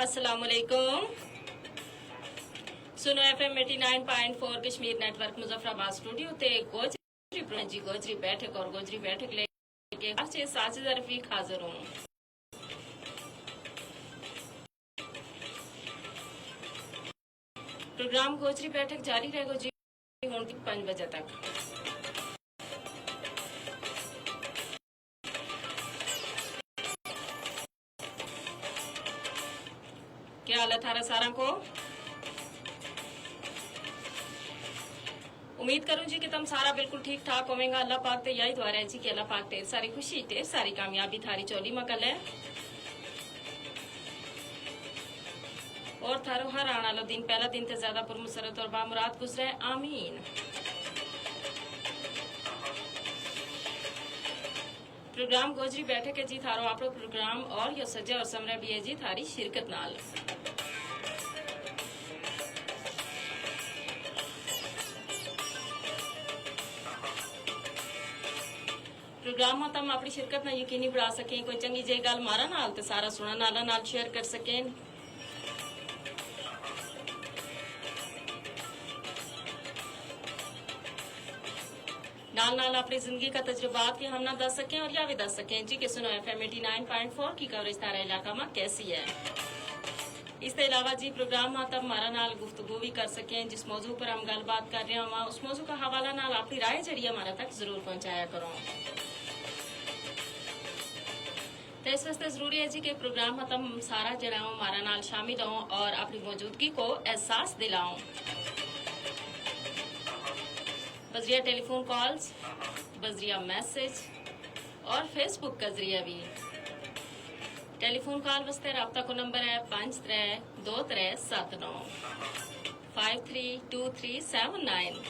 अस्सलाम वालेकुम। सुनो FM 89.4 Kashmir network Muzaffarabad studio ते गोजरी बैठक और गोजरी बैठक लेके साजिद रफीक हाजिर हूँ। प्रोग्राम गोजरी बैठक जारी रहेगा जी 5 बजे तक। क्या हाल है थारा सारा को? उम्मीद करूं जी कि तुम सारा बिल्कुल ठीक ठाक होवेगा। अल्लाह पाक ते यही दुआ है जी कि अल्लाह पाक ढेर सारी खुशी ढेर सारी कामयाबी थारी चोली मकल है और थारो हर आने वाला दिन पहला दिन ते ज्यादा पुरमसरत और बामुराद गुजरे। आमीन। प्रोग्राम गोजरी बैठक है जी थारो आपरो प्रोग्राम और यो सजे और समरे भी है जी थारी शिरकत नाल। प्रोग्राम में तुम अपनी शिरकत ना यकीनी बढ़ा सकें। कोई चंगी जी गल मारा नाल ते सारा सुना नाला नाल शेयर कर सकें। नाल नाल अपनी जिंदगी का तजुर्बात भी हम ना दस सकें और या भी दस सकें जी कि सुनो FM 89.4 की कवरेज तारा इलाका में कैसी है। इसके अलावा जी प्रोग्राम में तब हमारा नाल गुफ्तगू भी कर सकें। जिस मौजू पर हम गलबात कर रहे हैं उस मौजू का हवाला नाल अपनी राय जरिए हमारा तक जरूर पहुंचाया करो। तो इस वास्ते जरूरी है जी कि प्रोग्राम में तुम सारा जरा हमारा नाल शामिल हो और अपनी मौजूदगी को एहसास दिलाओ। बजरिया टेलीफोन कॉल्स, बजरिया मैसेज और फेसबुक का जरिया भी। टेलीफोन कॉल वास्ते रब्ता को नंबर है 532379 532379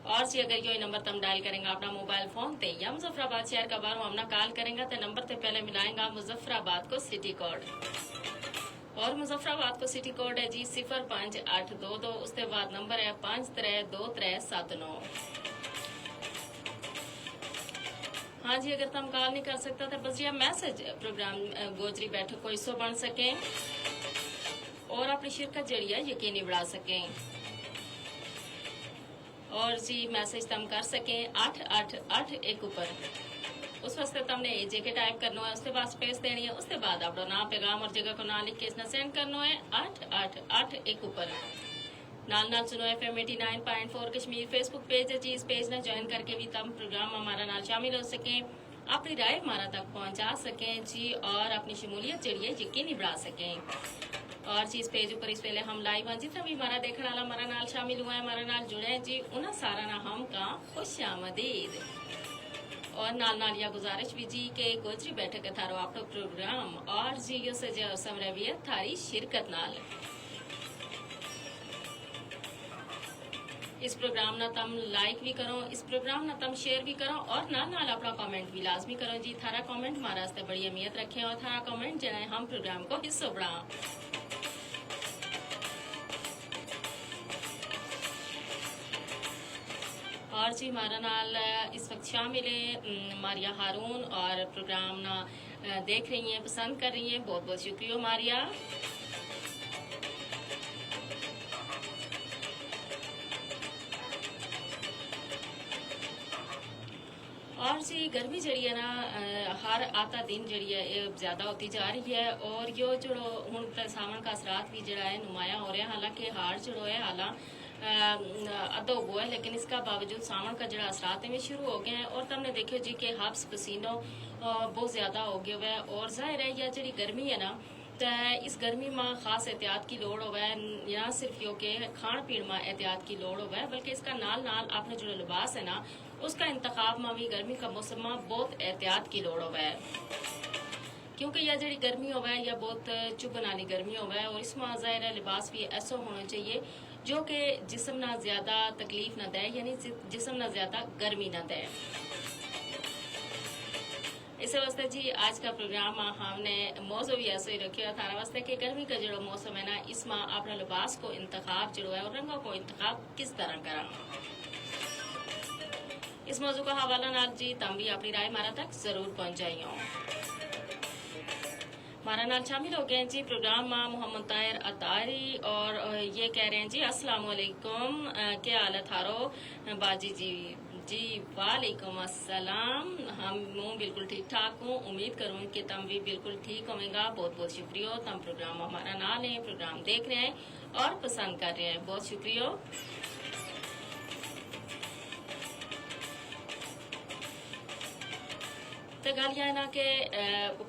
और जी अगर ये नंबर तुम डायल करेंगे अपना मोबाइल फोन ते या मुजफ्फराबाद शहर का बार हमना कॉल करेंगे तो नंबर ते पहले मिलाएंगा मुजफ्फराबाद को सिटी कोड और मुजफ्फराबाद को सिटी कोड है जी 05822। उसके बाद नंबर है 532379। हाँ जी अगर तुम कॉल नहीं कर सकता तो बस ये मैसेज प्रोग्राम गोजरी बैठक को हिस्सों बन सकें और अपनी शिरकत जरिए यकीनी बढ़ा सकें। और जी मैसेज तुम कर सकें 8881 ऊपर। उस वास्ते तुमने जेके टाइप करना है, उसके बाद स्पेस देनी है, उसके बाद अपना नाम पैगाम और जगह को नाम लिख के इसने सेंड करना है 8881 ऊपर। नाल नाल सुनो FM 89.4 कश्मीर फेसबुक पेज है जी। इस पेज ने ज्वाइन करके भी तुम प्रोग्राम हमारा नाल शामिल हो सकें, अपनी राय हमारा तक पहुंचा सकें जी और अपनी शमूलियत जरिए यकीनी बढ़ा सकें। और जी इस पेज ऊपर इस वेले हम लाइव हैं। जितना भी हमारा देखने वाला हमारा नाल शामिल हुआ है हमारा नाल जुड़े हैं जी उन्हें सारा ना हम का खुशामदीद। और नाल नाल या गुजारिश भी जी के गोजरी बैठक थारो आपको प्रोग्राम और जी यो सजे समरवियत थारी शिरकत नाल। इस प्रोग्राम ना तुम लाइक भी करो, इस प्रोग्राम ना तुम शेयर भी करो और नाल नाल अपना कमेंट भी लाजमी करो जी। थारा कमेंट हमारा वास्ते बड़ी अहमियत रखे और थारा कमेंट जो है हम प्रोग्राम को हिस्सा बढ़ा। और जी हमारा नाल इस वक्त शामिल है मारिया हारून और प्रोग्राम ना देख रही हैं, पसंद कर रही हैं। बहुत बहुत शुक्रिया मारिया। और जी गर्मी जड़ी है ना हर आता दिन जड़ी है ये ज्यादा होती जा रही है और यो जो हूं सावन का असरात भी जड़ा है नुमाया हो रहा है। हालांकि हार जो है हालांकि अदा हुआ है लेकिन इसका बावजूद सावन का जड़ा असरात में शुरू हो गए हैं और तुमने देखो जी कि हब्स पसीनों बहुत ज्यादा हो गया हुआ है। और जाहिर है यह जी गर्मी है ना तो इस गर्मी में खास एहतियात की लोड़ हुआ है। ना सिर्फ यो के खान पीन में एहतियात की लोड़ हुआ है बल्कि इसका नाल नाल अपने जो लिबास है ना उसका इंतखाब में भी गर्मी का मौसम में बहुत एहतियात की लोड़ हुआ है। क्योंकि यह जी गर्मी हुआ है यह बहुत चुभन वाली गर्मी हुआ है और इसमें ज़ाहिर है लिबास भी ऐसा होना चाहिए जो कि जिस्म ना ज्यादा तकलीफ ना दे यानी जिस्म ना ज्यादा गर्मी ना दे। इस वास्ते जी आज का प्रोग्राम हमने मौजू भी ऐसे ही रखे हुआ था वास्ते कि गर्मी का जो मौसम है ना इसमें अपना लिबास को इंतखाब जो है और रंगों को इंतखाब किस तरह करा। इस मौजू का हवाला नाल जी तम भी अपनी राय हमारा तक जरूर पहुंचाइयो। हमारा नाल शामिल हो गए हैं जी प्रोग्राम में मोहम्मद ताहिर अतारी और ये कह रहे हैं जी अस्सलाम वालेकुम, क्या हाल है थारो बाजी जी। जी वालेकुम अस्सलाम, हम हूँ बिल्कुल ठीक ठाक हूँ, उम्मीद करूँ कि तुम भी बिल्कुल ठीक होगा। बहुत बहुत शुक्रिया, तुम प्रोग्राम हमारा नाल है, प्रोग्राम देख रहे हैं और पसंद कर रहे हैं, बहुत शुक्रिया। तो गल यह है ना कि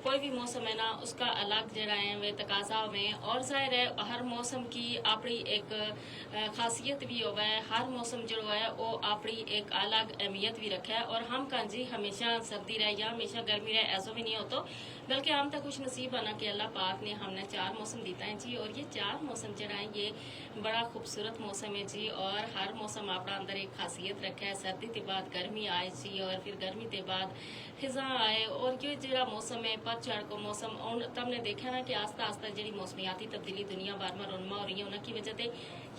कोई भी मौसम है ना उसका अलग जरा है वे तकाजा में, और जाहिर है हर मौसम की अपनी एक खासियत भी होवे है, हर मौसम जो है वो अपनी एक अलग अहमियत भी रखे है। और हम कहाँ जी हमेशा सर्दी रहे या हमेशा गर्मी रहे ऐसा भी नहीं होता, बल्कि हम तो कुछ नसीब बना कि अल्लाह पाक ने हमने 4 मौसम दिता है जी। और ये 4 मौसम जरा है ये बड़ा खूबसूरत मौसम है जी, और हर मौसम अपना अंदर एक खासियत रखा है। सर्दी के बाद गर्मी आए जी, और फिर गर्मी के बाद खिजा आए, और ये जरा मौसम है पतझड़ को मौसम। और तुमने देखा ना कि आस्ता आस्ता जी मौसमियाती तब्दीली दुनिया भर में रुनमा हो रही है, उनकी वजह से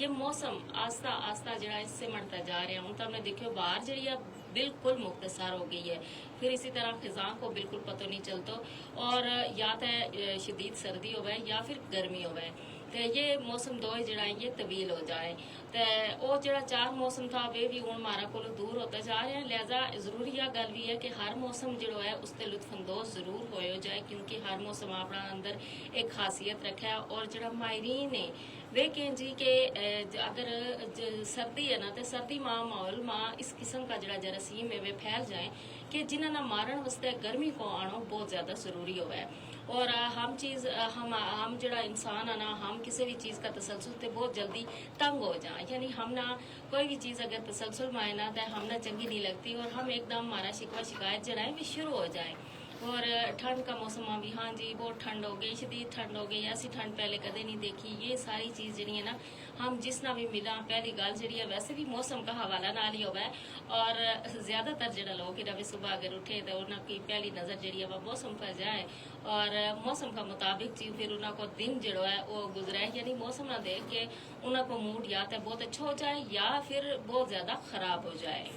ये मौसम आस्ता आस्ता जरा इससे मरता जा रहा है। हूँ तुमने देखो बाहर जी बिल्कुल मुख्तसर हो गई है, फिर इसी तरह खिजा को बिल्कुल पता नहीं चलता, और या तो शदीद सर्दी हो या फिर गर्मी हो, तो ये मौसम दो जरा ये तवील हो जाए। तो वो जरा 4 मौसम था वे भी हूँ हमारा को दूर होता जा रहे हैं, लिहाजा जरूरी यह गल भी है कि हर मौसम जो है उससे लुत्फानंदोज जरूर हो जाए, क्योंकि हर मौसम अपना अंदर एक खासियत रखा है। और जरा माहरीन ने वे कहें जी कि अगर सर्दी है ना तो सर्दी माँ माहौल माँ इस किस्म का जरा जरासीम है वे फैल जाए कि जिन्हें ना मारन वास्ते गर्मी को आना बहुत ज़्यादा ज़रूरी हो है। और हम जरा इंसान है ना, हम किसी भी चीज़ का तसलसल से बहुत जल्दी तंग हो जाए, यानी हम ना कोई भी चीज़ अगर तसलसल में आए ना तो हम ना चंगी नहीं लगती, और हम एकदम हमारा शिकवा शिकायत जरा है भी शुरू हो जाए। और ठंड का मौसम भी हाँ जी बहुत ठंड हो गई, शदीद ठंड हो गई, ऐसी ठंड पहले कदे नहीं देखी। ये सारी चीज़ जी है ना हम जिस ना भी मिला पहली गल जी है वैसे भी मौसम का हवाला नाल ही होगा है। और ज़्यादातर जरा लोग भी सुबह अगर उठे तो उनकी पहली नज़र जी है वह मौसम पर जाए, और मौसम का मुताबिक जी फिर उनको दिन जो है वो गुजरा है, यानी मौसम ना देख के उनको मूड या तो बहुत अच्छा हो जाए या फिर बहुत ज़्यादा ख़राब हो जाए।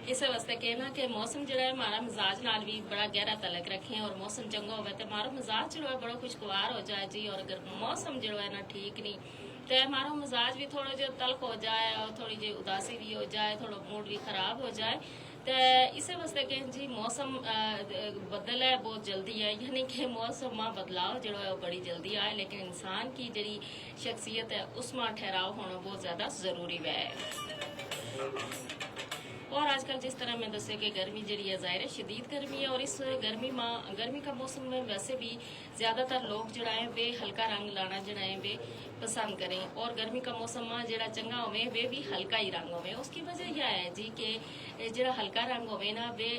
इस वास्ते कहना कि मौसम जो है हमारा मिजाज नाल भी बड़ा गहरा तलक रखें, और मौसम चंगा हो तो हमारा मिजाज जो है बड़ा खुशगवार हो जाए जी। और अगर मौसम जो है ना ठीक नहीं तो हमारा मिजाज भी थोड़ा जो तलक हो जाए, और थोड़ी जी उदासी भी हो जाए, थोड़ा मूड भी खराब हो जाए। तो इस वास्ते कहें जी मौसम बदल है बहुत जल्दी है, यानी कि मौसम में बदलाव जो है वो बड़ी जल्दी आए, लेकिन इंसान की जी शख्सियत है उसमें ठहराव होना बहुत ज़्यादा ज़रूरी है। और आजकल जिस तरह मैं दसे कि गर्मी जी है ज़ाहिर है शदीद गर्मी है, और इस गर्मी का मौसम में वैसे भी ज़्यादातर लोग जरा है वे हल्का रंग लाना जरा है वे पसंद करें, और गर्मी का मौसम में जरा चंगा होवे वे भी हल्का ही रंग होवे। उसकी वजह यह है जी कि जरा हल्का रंग होवे ना वे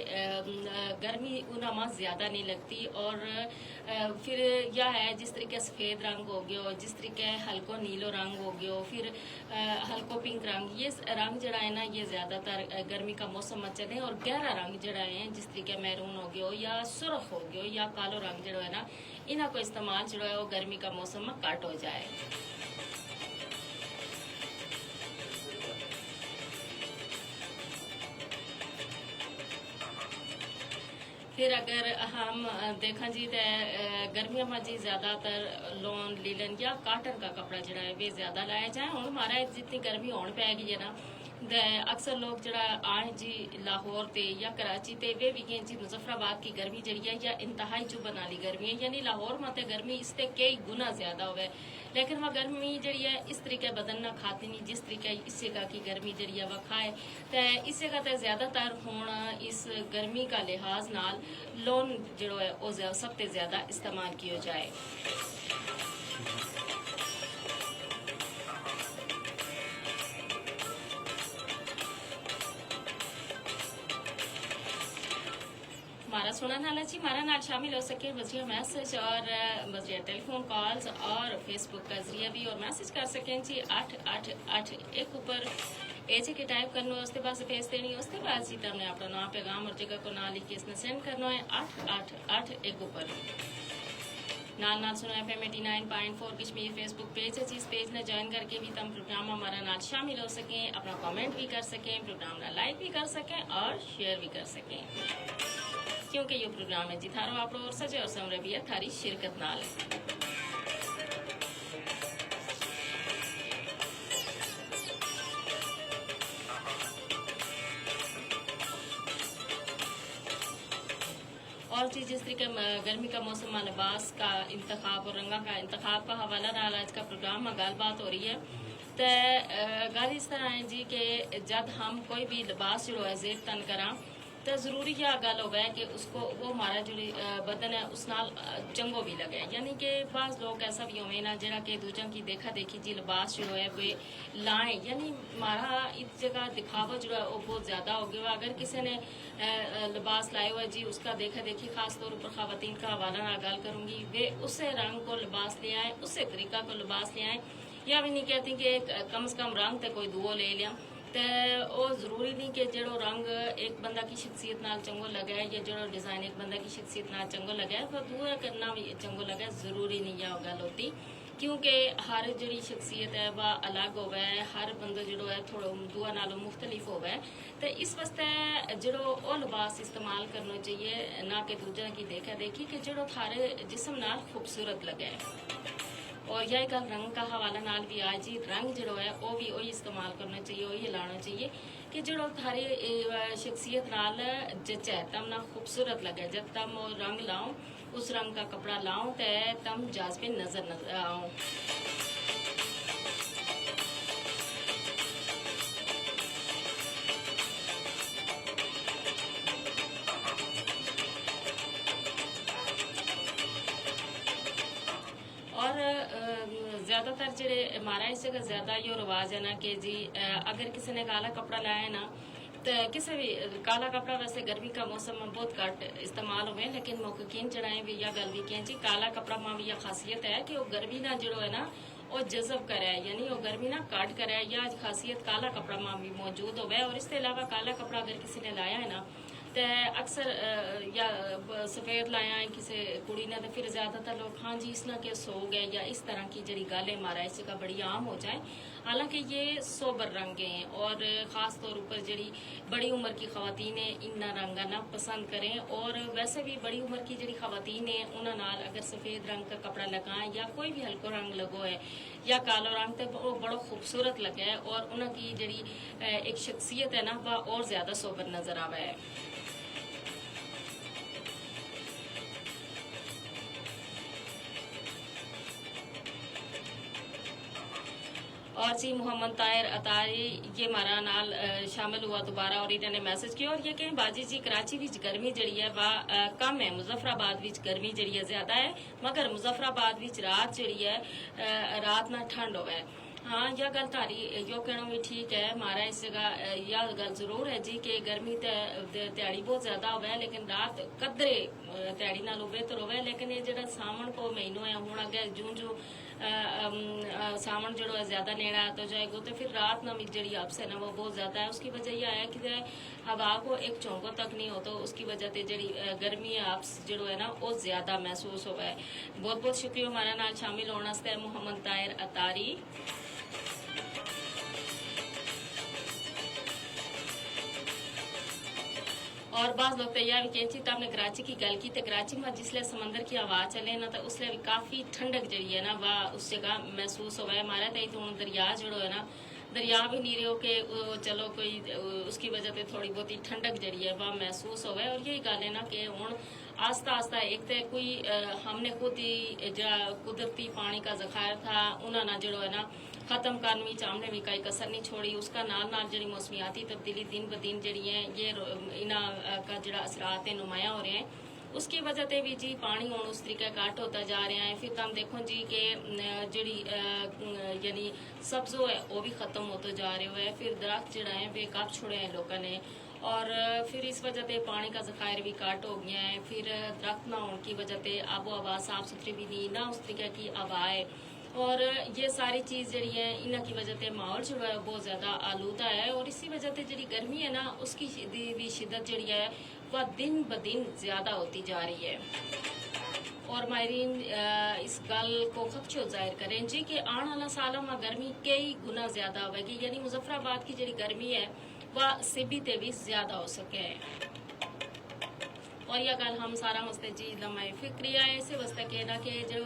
गर्मी उन्हें ज़्यादा नहीं लगती। और फिर यह है जिस तरीके सफ़ेद रंग हो गया, जिस तरीके हल्को नीलो रंग हो गया, फिर हल्को पिंक रंग, ये रंग जरा है ना ये ज़्यादातर गर्मी का मौसम में चले। और गहरा रंग जरा है जिस तरीके मैरून हो गया या सुरख हो गया या कालो रंग जो है ना इन्हों को इस्तेमाल जो है वो गर्मी का मौसम में कट हो जाए। फिर अगर हम देखा जी तो गर्मियों में जी ज़्यादातर लॉन लीलन या काटन का कपड़ा जरा है वे ज़्यादा लाया जाए। हूँ हमारा जितनी गर्मी होने पैगी है ना अक्सर लोग जरा आए जी लाहौर ते या कराची ते वे भी कहें जी मुजफ्फराबाद की गर्मी जड़ी है या इंतहाई चुभन वाली गर्मी है, यानी लाहौर में तो गर्मी इससे कई गुना ज़्यादा हुआ है, लेकिन वह गर्मी जड़ी है इस तरीके बदलना खाती नहीं जिस तरीके इससे का की गर्मी जड़ी है वह खाए। तो इससे का तो ज़्यादातर होना इस गर्मी का लिहाज नाल लोन जो है वो सबसे ज़्यादा इस्तेमाल किया जाए। हमारा सुना नाला जी हमारा नाल शामिल हो सके वजह मैसेज और वजह टेलीफोन कॉल्स और फेसबुक का जरिए भी, और मैसेज कर सकें जी 8881 ऊपर एजे के टाइप करना है, उसके बाद से भेज देनी है, उसके बाद जी तुमने अपना नाम पैगाम और जगह को ना लिख के इसने सेंड करना है 8881 ऊपर। नाल सुना FM 89.4 कश्मीर फेसबुक पेज है, इस पेज ने ज्वाइन करके भी तुम प्रोग्राम हमारा नाल शामिल हो सकें, अपना कमेंट भी कर सकें, प्रोग्राम ना लाइक भी कर सकें और शेयर भी कर सकें। क्योंकि ये प्रोग्राम है जी थारो आप और सजे और समरे भी है थारी शिरकत नाल। और चीज़ जिस तरीके गर्मी का मौसम लिबास का इंतखाब और रंगा का इंतखाब का हवाला नाल आज का प्रोग्राम में गलबात हो रही है। तो गल इस तरह है जी कि जब हम कोई भी लिबास जो है जेब तन करा तो ज़रूरी यह गल हो कि उसको वो हमारा जो बदन है उस नाल चंगो भी लगे, यानी कि बाज़ लोग ऐसा भी होवे ना जरा कि दूजा की देखा देखी जी लिबास जो है वे लाएं, यानी हमारा इस जगह दिखावा जो है वो बहुत ज़्यादा हो गया। अगर किसी ने लिबास लाया हुआ जी उसका देखा देखी खास तौर पर ख़वातीन का हवाला ना गल करूँगी, वे उसे रंग को लिबास ले आए, उससे तरीका को लिबास ले आए, या भी नहीं कहती कि कम से कम रंग तो कोई दुओ ले लिया। तो वो ज़रूरी नहीं कि जो रंग एक बंदा की शख्सियत नाल चंगो लगे या जो डिज़ाइन एक बंदा की शख्सियत नाल चंगो लगे वो दूआ करना भी चंगो लगे, ज़रूरी नहीं यह गल होती, क्योंकि हर जी शख्सियत है वह अलग होवे, हर बंदा जो है थोड़ा दूआ नालों मुख्तलिफ होवे। तो इस वास्ते जो वो लिबास इस्तेमाल करना चाहिए ना कि दूजा की देखा देखी कि जो थारे जिसम नाल खूबसूरत लगे। और यही गल रंग का हवाला नाल भी आज जी रंग जो है वो भी वही इस्तेमाल करना चाहिए, वही लाना चाहिए कि जो थारी शख्सियत नाल जचे तम ना खूबसूरत लगे। जब तम रंग लाओ उस रंग का कपड़ा लाओ तो तम जाज़बे नजर आओ। और ज़्यादातर जड़े हमारा इस जगह ज़्यादा ये रिवाज है ना कि जी अगर किसी ने काला कपड़ा लाया है ना तो किसी भी काला कपड़ा वैसे गर्मी का मौसम में बहुत घट इस्तेमाल हुए, लेकिन मुहक्किकीन जड़ाए भी यह गल भी कहें जी काला कपड़ा में भी यह खासियत है कि वो गर्मी ना जो है ना वो जज़ब करे, यानी वो गर्मी ना काट करे, या खासियत काला कपड़ा में भी मौजूद हो। और इसके अलावा काला कपड़ा अगर किसी ने लाया है ना तो अक्सर या सफ़ेद लाया है किसी कुड़ी ने तो फिर ज़्यादातर लोग हाँ जी इसना के सो गए या इस तरह की जड़ी गालें मारा इस जगह बड़ी आम हो जाए। हालांकि ये सोबर रंग हैं और ख़ास तौर पर जड़ी बड़ी उम्र की ख़वातीन है इन्ना रंग ना पसंद करें। और वैसे भी बड़ी उम्र की जड़ी ख़वातीन है उन्होंने नाल अगर सफ़ेद रंग का कपड़ा लगाएं या कोई भी हल्को रंग लगो है या कालो रंग तो वो बड़ा खूबसूरत लगे और उनकी जड़ी एक शख्सियत है ना वह और ज़्यादा सोबर नज़र आवा है। और जी मोहम्मद ताहिर अतारी ये हमारा नाल शामिल हुआ दोबारा और इन्होंने मैसेज किया और ये कहें बाजी जी कराची विच गर्मी जड़ी है वह कम है, मुजफ्फराबाद विच गर्मी जड़ी है ज्यादा है, मगर मुजफ्फराबाद विच रात जड़ी है रात ना ठंड होवे। हाँ यह गल तारी यो कहना भी ठीक है, हमारा इस जगह यह गल जरूर है जी कि गर्मी त्याड़ी बहुत ज्यादा होवे लेकिन रात कदरे त्याड़ी नालों बेहतर होवे। लेकिन ये जरा सावन को महीनों है हूँ अगे जूं जूं सावन जो है ज्यादा नेड़ा आता जाएगा तो फिर रात नमी जड़ी आपस है ना वो बहुत ज्यादा है। उसकी वजह यह है कि हवा को एक चौंको तक नहीं हो तो उसकी वजह से जड़ी गर्मी आपस जो है ना वो ज्यादा महसूस होगा है। बहुत बहुत शुक्रिया हमारा नाल शामिल होने से मोहम्मद ताहिर अतारी। और बाज़ लोग तैयार भी कहती तो आपने कराची की गल की तो कराची में जिसले समंदर की आवाज़ चले ना तो उसले भी काफ़ी ठंडक जड़ी है ना वह उस जगह महसूस हुआ है। हमारा तो हूँ दरिया जोड़ो है ना दरिया भी नहीं रहो कि चलो कोई उसकी वजह से थोड़ी बहुत ही ठंडक जड़ी है वह महसूस हुआ है। और यही गल है ना कि हूँ आस्ता आस्ता एक तो कोई हमने खुद ही जो कुदरती पानी का ज़खायर था उन्होंने जो है ना ख़त्म करने में हमने भी कोई कसर नहीं छोड़ी। उसका नाल नाल जी मौसमियाती तब्दीली दिन ब दिन जी है ये इन्हों का जो असरात है नुमाया हो रहे हैं, उसकी वजह से भी जी पानी हूँ उस तरीके घट होता जा रहा है। फिर तुम देखो जी कि जी यानी सब्जो है वो भी ख़त्म होता जा रहा है, फिर दरख्त जड़ा है वे कब छुड़े हैं लोगों ने और फिर इस वजह से पानी का ज़खायर भी काट हो गया है। फिर दरख्त ना होने की वजह से आबो हवा साफ सुथरी भी नहीं ना उस तरीके की हवा है और ये सारी चीज़ जी है इन्ह की वजह से माहौल जो है बहुत ज़्यादा आलूदा है। और इसी वजह से जी गर्मी है ना उसकी भी शिद्दत जी है वह दिन ब दिन ज़्यादा होती जा रही है। और माहरीन इस गल को खदशो जाहिर करें जी कि आने वाला सालों में गर्मी कई गुना ज़्यादा होगी, यानी मुजफ्फराबाद की जी गर्मी है वह सिबी ते भी ज़्यादा हो सके। और यह गल हम सारा वास्ते जी लम्हा फिक्रिया है इस वास्ते कहना कि जो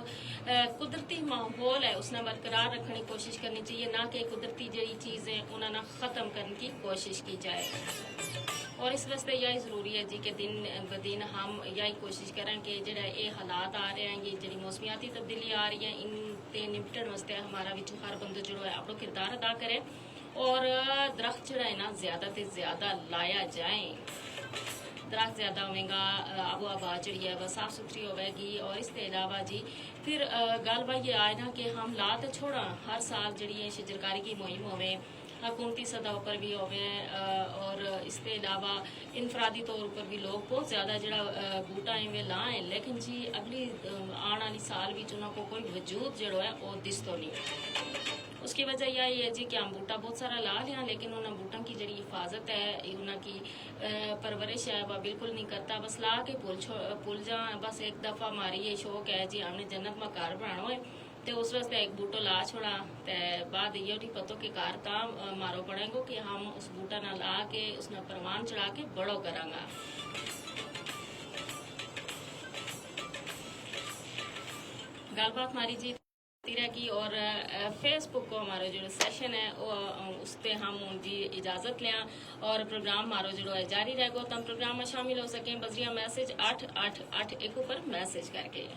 कुदरती माहौल है उसने बरकरार रखने की कोशिश करनी चाहिए, ना कि कुदरती जड़ी चीज़ें उन्हें ख़त्म करने की कोशिश की जाए। और इस वास्ते यही ज़रूरी है जी कि दिन ब दिन हम यही कोशिश करें कि जो ये हालात आ रहे हैं, ये जी मौसमियाती तब्दीली आ रही है, इन ते निपटन वास्ते हमारा भी हर बंदा जो है अपना किरदार अदा करे और दरख्त जो है ना ज़्यादा से ज़्यादा लाया जाए। दरख्त ज़्यादा होगा, आबो हवा जी है वह साफ़ सुथरी होगी। और इसके अलावा जी फिर गल बात ये आए ना कि हम ला तो छोड़ा हर साल जी शजरकारी की मुहिम होवे, हुकूमती सतह पर भी होवे और इसके अलावा इनफरादी तौर पर भी लोग बहुत ज़्यादा जरा बूटा इवें लाएं, लेकिन जी अगली आने वाली साल भी उन्होंने कोई वजूद जो है वो दिस तो नहीं। उसकी वजह यही है जी कि हम बूटा बहुत सारा ला लिया, लेकिन उन्होंने बूटों की जड़ी हिफाजत है, उनकी परवरिश है वह बिल्कुल नहीं करता, बस ला के भूल जा। बस एक दफ़ा हमारी ये शौक है जी हमने जन्नत में घर बनाना है तो उस वास्ते एक बूटो ला छोड़ा, तो बाद ये नहीं पता कि कार ता मारो पड़ेगा कि हम उस बूटा ना ला के उसने परवान चढ़ा के बड़ो करांगा। गलबात हमारी जी रहेगी और फेसबुक को हमारा जो सेशन है वो उस पर हम जी इजाज़त लें और प्रोग्राम हमारा जो है जारी रहेगा, तो हम प्रोग्राम में शामिल हो सकें। बजरिया मैसेज 8881 पर मैसेज करके।